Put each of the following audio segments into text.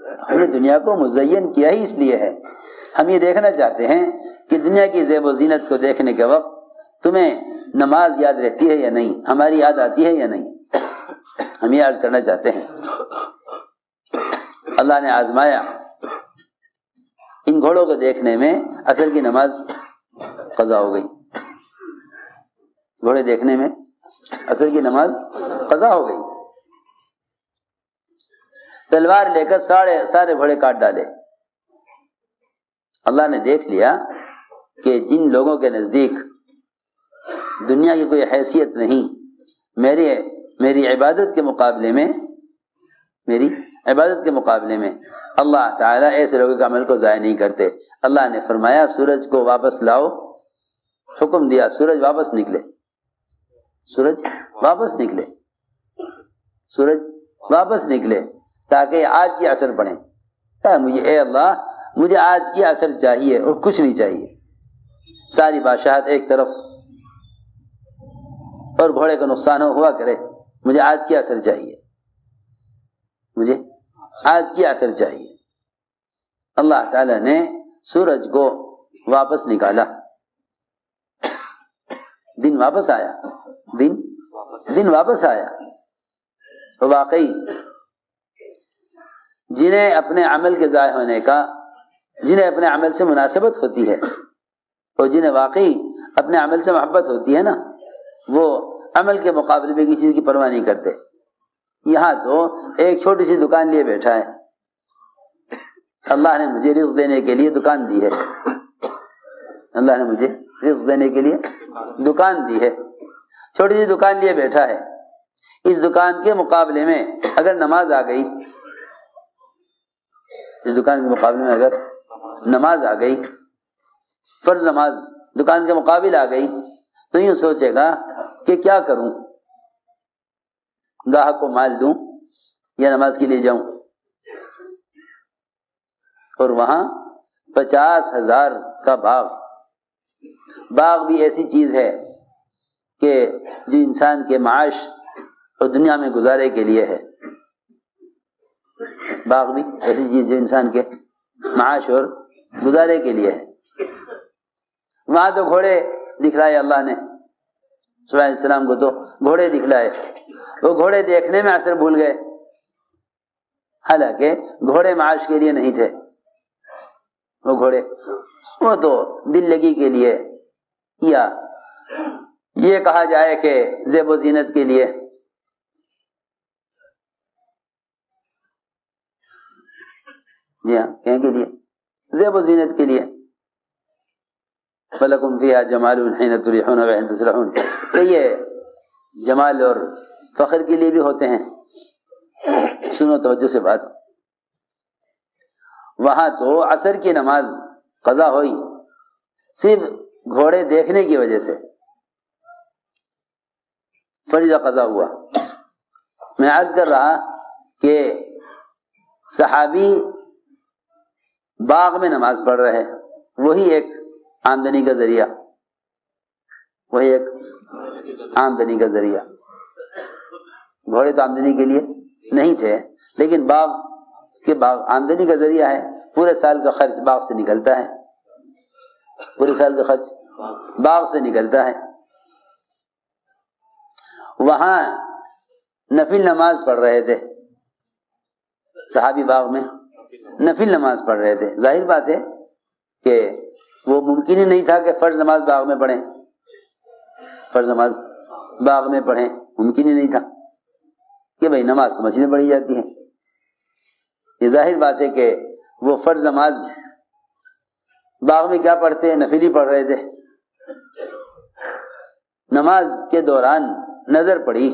ہم نے دنیا کو مزین کیا ہی اس لیے ہے، ہم یہ دیکھنا چاہتے ہیں کہ دنیا کی زیب و زینت کو دیکھنے کے وقت تمہیں نماز یاد رہتی ہے یا نہیں، ہماری یاد آتی ہے یا نہیں، ہم یہ عرض کرنا چاہتے ہیں۔ اللہ نے آزمایا، ان گھوڑوں کو دیکھنے میں عصر کی نماز قضا ہو گئی، گھوڑے دیکھنے میں عصر کی نماز قضا ہو گئی۔ تلوار لے کر سارے گھوڑے کاٹ ڈالے۔ اللہ نے دیکھ لیا کہ جن لوگوں کے نزدیک دنیا کی کوئی حیثیت نہیں، میری عبادت کے مقابلے میں اللہ تعالیٰ ایسے لوگوں کے عمل کو ضائع نہیں کرتے۔ اللہ نے فرمایا سورج کو واپس لاؤ، حکم دیا سورج واپس نکلے، سورج واپس نکلے تاکہ آج کی عصر پڑھیں۔ اے اللہ مجھے آج کی عصر چاہیے اور کچھ نہیں چاہیے، ساری بادشاہت ایک طرف اور گھوڑے کا نقصان ہوا کرے، مجھے آج کی عصر چاہیے، مجھے آج کی عصر چاہیے۔ اللہ تعالیٰ نے سورج کو واپس نکالا، دن واپس آیا، دن واپس آیا۔ واقعی جنہیں اپنے عمل کے ضائع ہونے کا، جنہیں اپنے عمل سے مناسبت ہوتی ہے اور جنہیں واقعی اپنے عمل سے محبت ہوتی ہے نا، وہ عمل کے مقابلے میں کسی چیز کی پرواہ نہیں کرتے۔ یہاں تو ایک چھوٹی سی دکان لیے بیٹھا ہے، اللہ نے مجھے رزق دینے کے لیے دکان دی ہے، اللہ نے مجھے رزق دینے کے لیے دکان دی ہے، چھوٹی سی دکان لیے بیٹھا ہے۔ اس دکان کے مقابلے میں اگر نماز آ گئی، اس دکان کے مقابلے میں اگر نماز آ گئی، فرض نماز دکان کے مقابل آ گئی، تو یوں سوچے گا کہ کیا کروں، گاہک کو مال دوں یا نماز کے لیے جاؤں؟ اور وہاں 50,000 کا باغ بھی ایسی چیز ہے کہ جو انسان کے معاش اور دنیا میں گزارے کے لیے ہے، باغ بھی ایسی چیز جو انسان کے معاش اور گزارے کے لیے ہے۔ وہاں تو گھوڑے دکھلائے اللہ نے، سلیمان علیہ السلام کو تو گھوڑے دکھلائے، وہ گھوڑے دیکھنے میں عصر بھول گئے، حالانکہ گھوڑے معاش کے لیے نہیں تھے، وہ گھوڑے وہ تو دل لگی کے لیے، یا یہ کہا جائے کہ زیب و زینت کے لیے، جی ہاں کہیں کے لیے، زیب و زینت کے لیے۔ فَلَكُمْ فِيهَا جَمَالٌ حِينَ تُرِيحُونَ وَحِينَ تَسْرَحُونَ، کہ یہ جمال اور فخر کے لیے بھی ہوتے ہیں۔ سنو توجہ سے بات، وہاں تو عصر کی نماز قضا ہوئی صرف گھوڑے دیکھنے کی وجہ سے، فریضہ قضا ہوا۔ میں عرض کر رہا کہ صحابی باغ میں نماز پڑھ رہے، وہی ایک آمدنی کا ذریعہ، وہی ایک آمدنی کا ذریعہ۔ گھوڑے تو آمدنی کے لیے نہیں تھے، لیکن باغ آمدنی کا ذریعہ ہے، پورے سال کا خرچ باغ سے نکلتا ہے، پورے سال کا خرچ باغ سے نکلتا ہے۔ وہاں نفل نماز پڑھ رہے تھے صحابی، باغ میں نفل نماز پڑھ رہے تھے۔ ظاہر بات ہے کہ وہ ممکن ہی نہیں تھا کہ فرض نماز باغ میں پڑھیں، فرض نماز باغ میں پڑھیں، ممکن ہی نہیں تھا کہ بھائی نماز تو مسجد میں پڑھی جاتی ہے۔ یہ ظاہر بات ہے کہ وہ فرض نماز باغ میں کیا پڑھتے، نفل ہی پڑھ رہے تھے۔ نماز کے دوران نظر پڑی،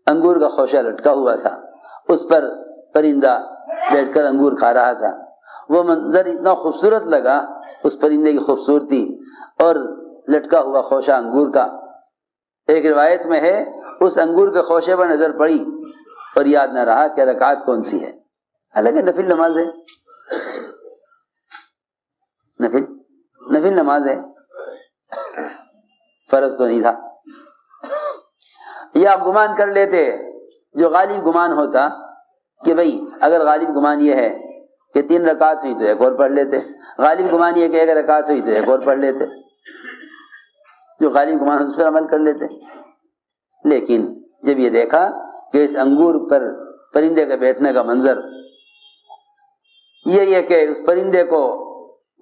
انگور کا خوشہ لٹکا ہوا تھا، اس پر پرندہ بیٹھ کر انگور کھا رہا تھا۔ وہ منظر اتنا خوبصورت لگا، اس پرندے کی خوبصورتی اور لٹکا ہوا خوشہ انگور کا۔ ایک روایت میں ہے اس انگور کے خوشے پر نظر پڑی اور یاد نہ رہا کہ رکعت کون سی ہے، حالانکہ نفل نماز ہے، نفل نماز ہے، فرض تو نہیں تھا۔ یا گمان کر لیتے، جو غالب گمان ہوتا کہ بھئی اگر غالب گمان یہ ہے کہ 3 رکعت ہوئی تو ایک اور پڑھ لیتے، غالب گمان یہ کہ 1 رکعت ہوئی تو ایک اور پڑھ لیتے، جو غالب گمان اس پر عمل کر لیتے۔ لیکن جب یہ دیکھا کہ اس انگور پر پرندے کے بیٹھنے کا منظر، یہ کہ اس پرندے کو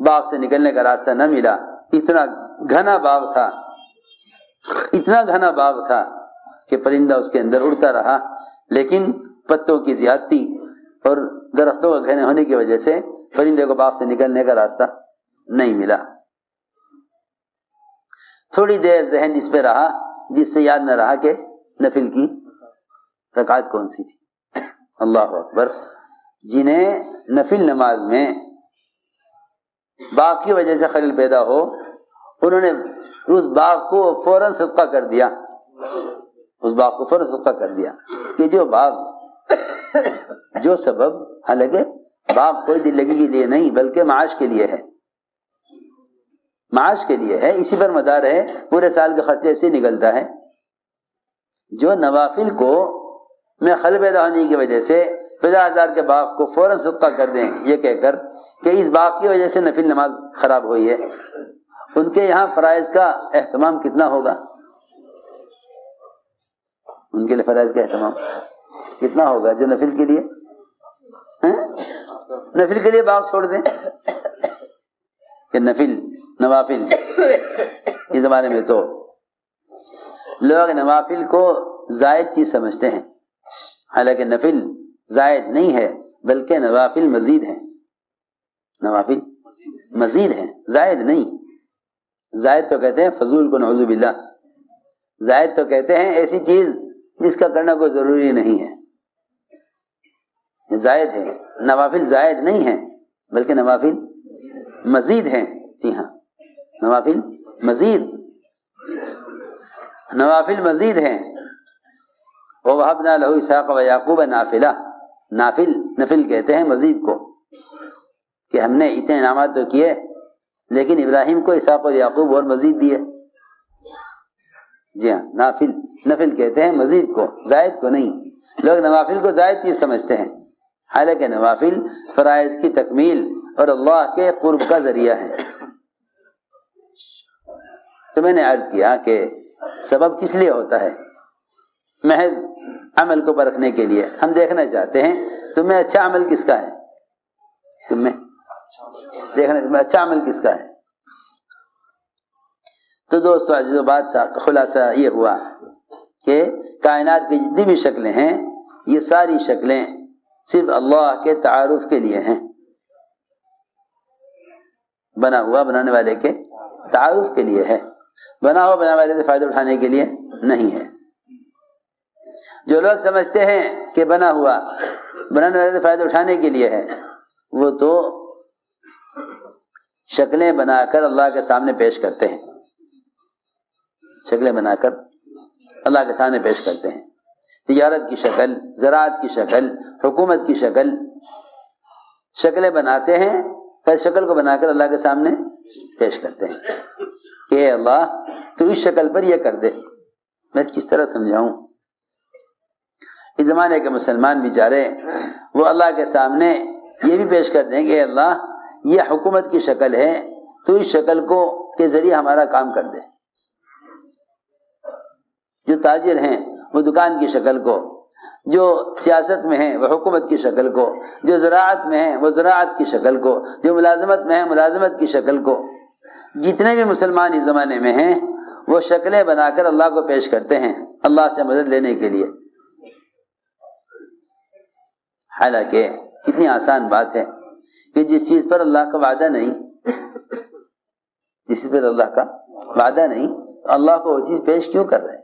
باغ سے نکلنے کا راستہ نہ ملا، اتنا گھنا باغ تھا، اتنا گھنا باغ تھا کہ پرندہ اس کے اندر اڑتا رہا، لیکن پتوں کی زیادتی اور درختوں کا گھنے ہونے کی وجہ سے پرندے کو باغ سے نکلنے کا راستہ نہیں ملا۔ تھوڑی دیر ذہن اس پہ رہا، جس سے یاد نہ رہا کہ نفل کی رکعت کون سی تھی۔ اللہ اکبر! جنہیں نفل نماز میں باغ کی وجہ سے خلل پیدا ہو، انہوں نے اس باغ کو فوراً صدقہ کر دیا، اس باغ کو فوراً صدقہ کر دیا کہ جو باغ، جو سبب، حالانکہ باغ کوئی دل لگی کے لیے نہیں بلکہ معاش کے لیے ہے، معاش کے لیے ہے، اسی پر مدار ہے، پورے سال کے خرچے سے نکلتا ہے۔ جو نوافل کو میں خلل پیدا ہونے کی وجہ سے 50,000 کے باغ کو فوراً صدقہ کر دیں، یہ کہہ کر کہ اس باغ کی وجہ سے نفل نماز خراب ہوئی ہے، ان کے یہاں فرائض کا اہتمام کتنا ہوگا؟ ان کے لیے فرائض کا اہتمام کتنا ہوگا جو نفل کے لیے نفل کے لیے باغ چھوڑ دیں؟ کہ نوافل اس زمانے میں تو لوگ نوافل کو زائد چیز سمجھتے ہیں، حالانکہ نفل زائد نہیں ہے بلکہ نوافل مزید ہیں، نوافل مزید ہیں، زائد نہیں۔ زائد تو کہتے ہیں فضول کو، نعوذ باللہ، زائد تو کہتے ہیں ایسی چیز جس کا کرنا کوئی ضروری نہیں ہے، زائد ہے۔ نوافل زائد نہیں ہیں بلکہ نوافل مزید ہیں، جی ہاں، نوافل مزید ہیں۔ وَوَهَبْنَا لَهُ إِسْحَاقَ وَيَعْقُوبَ نَافِلَةً، نفل کہتے ہیں مزید کو، کہ ہم نے اتنے انعامات تو کیے لیکن ابراہیم کو اسحاق اور یعقوب اور مزید دیے۔ جی ہاں، نفل کہتے ہیں مزید کو، زائد کو نہیں۔ لوگ نوافل کو زائد چیز سمجھتے ہیں، حالانکہ نوافل فرائض کی تکمیل اور اللہ کے قرب کا ذریعہ ہے۔ تو میں نے عرض کیا کہ سبب کس لیے ہوتا ہے؟ محض عمل کو پرکھنے کے لیے۔ ہم دیکھنا چاہتے ہیں تمہیں اچھا عمل کس کا ہے، تمہیں اچھا عمل کس کا ہے۔ تو دوستو عزیزو، بات خلاصہ یہ ہوا کہ کائنات کی جتنی بھی شکلیں ہیں، یہ ساری شکلیں صرف اللہ کے تعارف کے لیے ہیں، بنا ہوا بنانے والے کے تعارف کے لیے ہے، بنا ہوا بنانے والے سے فائدہ اٹھانے کے لیے نہیں ہے۔ جو لوگ سمجھتے ہیں کہ بنا ہوا بنانے والے سے فائدہ اٹھانے کے لیے ہے، وہ تو شکلیں بنا کر اللہ کے سامنے پیش کرتے ہیں، شکلیں بنا کر اللہ کے سامنے پیش کرتے ہیں۔ تجارت کی شکل، زراعت کی شکل، حکومت کی شکل، شکلیں بناتے ہیں، پھر شکل کو بنا کر اللہ کے سامنے پیش کرتے ہیں کہ اے اللہ تو اس شکل پر یہ کر دے۔ میں کس طرح سمجھاؤں؟ اس زمانے کے مسلمان بیچارے وہ اللہ کے سامنے یہ بھی پیش کر دیں کہ اے اللہ یہ حکومت کی شکل ہے، تو اس شکل کو کے ذریعے ہمارا کام کر دے۔ جو تاجر ہیں وہ دکان کی شکل کو، جو سیاست میں ہیں وہ حکومت کی شکل کو، جو زراعت میں ہیں وہ زراعت کی شکل کو، جو ملازمت میں ہیں ملازمت کی شکل کو، جتنے بھی مسلمان اس زمانے میں ہیں وہ شکلیں بنا کر اللہ کو پیش کرتے ہیں اللہ سے مدد لینے کے لیے۔ حالانکہ کتنی آسان بات ہے کہ جس چیز پر اللہ کا وعدہ نہیں، جس چیز پر اللہ کا وعدہ نہیں، اللہ کو وہ چیز پیش کیوں کر رہے ہیں؟